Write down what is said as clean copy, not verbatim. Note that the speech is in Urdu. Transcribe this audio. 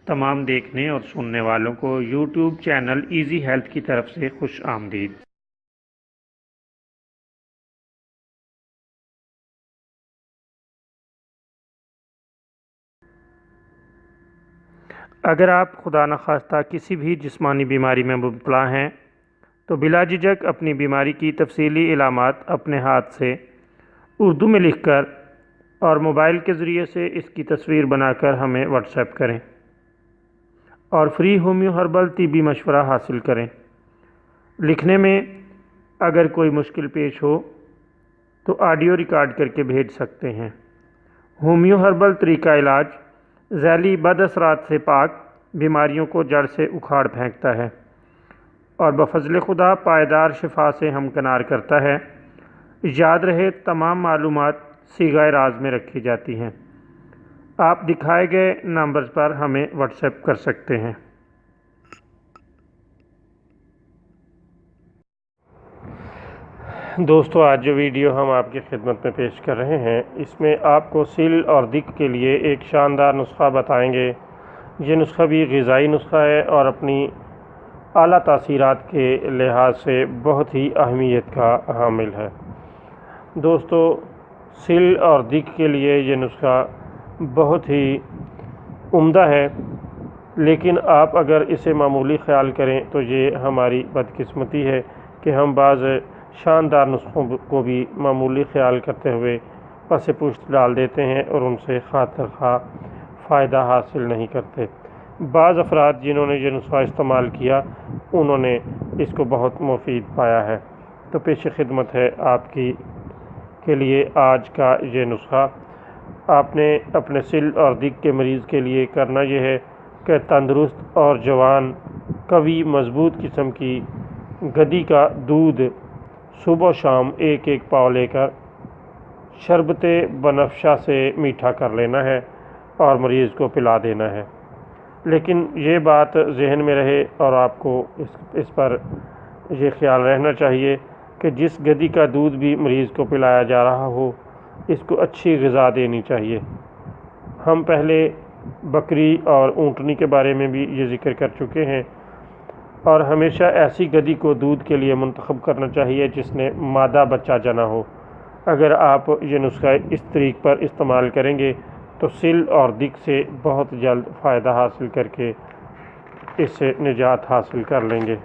تمام دیکھنے اور سننے والوں کو یوٹیوب چینل ایزی ہیلتھ کی طرف سے خوش آمدید۔ اگر آپ خدا نخواستہ کسی بھی جسمانی بیماری میں مبتلا ہیں تو بلا جھجک اپنی بیماری کی تفصیلی علامات اپنے ہاتھ سے اردو میں لکھ کر اور موبائل کے ذریعے سے اس کی تصویر بنا کر ہمیں واٹس ایپ کریں اور فری ہومیو ہربل طبی مشورہ حاصل کریں۔ لکھنے میں اگر کوئی مشکل پیش ہو تو آڈیو ریکارڈ کر کے بھیج سکتے ہیں۔ ہومیو ہربل طریقہ علاج ذیلی بد اثرات سے پاک، بیماریوں کو جڑ سے اکھاڑ پھینکتا ہے اور بفضل خدا پائیدار شفا سے ہمکنار کرتا ہے۔ یاد رہے تمام معلومات صیغہ راز میں رکھی جاتی ہیں۔ آپ دکھائے گئے نمبرز پر ہمیں واٹس ایپ کر سکتے ہیں۔ دوستو، آج جو ویڈیو ہم آپ کی خدمت میں پیش کر رہے ہیں، اس میں آپ کو سل اور دق کے لیے ایک شاندار نسخہ بتائیں گے۔ یہ نسخہ بھی غذائی نسخہ ہے اور اپنی اعلیٰ تاثیرات کے لحاظ سے بہت ہی اہمیت کا حامل ہے۔ دوستو، سل اور دق کے لیے یہ نسخہ بہت ہی عمدہ ہے، لیکن آپ اگر اسے معمولی خیال کریں تو یہ ہماری بدقسمتی ہے کہ ہم بعض شاندار نسخوں کو بھی معمولی خیال کرتے ہوئے پس پشت ڈال دیتے ہیں اور ان سے خاطر خواہ فائدہ حاصل نہیں کرتے۔ بعض افراد جنہوں نے یہ نسخہ استعمال کیا انہوں نے اس کو بہت مفید پایا ہے۔ تو پیش خدمت ہے آپ کے لیے آج کا یہ نسخہ۔ آپ نے اپنے سل اور دق کے مریض کے لیے کرنا یہ ہے کہ تندرست اور جوان قوی مضبوط قسم کی گدی کا دودھ صبح و شام ایک پاؤ لے کر شربت بنفشہ سے میٹھا کر لینا ہے اور مریض کو پلا دینا ہے۔ لیکن یہ بات ذہن میں رہے اور آپ کو اس پر یہ خیال رہنا چاہیے کہ جس گدی کا دودھ بھی مریض کو پلایا جا رہا ہو اس کو اچھی غذا دینی چاہیے۔ ہم پہلے بکری اور اونٹنی کے بارے میں بھی یہ ذکر کر چکے ہیں، اور ہمیشہ ایسی گدی کو دودھ کے لیے منتخب کرنا چاہیے جس نے مادہ بچہ جنا ہو۔ اگر آپ یہ نسخہ اس طریق پر استعمال کریں گے تو سل اور دق سے بہت جلد فائدہ حاصل کر کے اس سے نجات حاصل کر لیں گے۔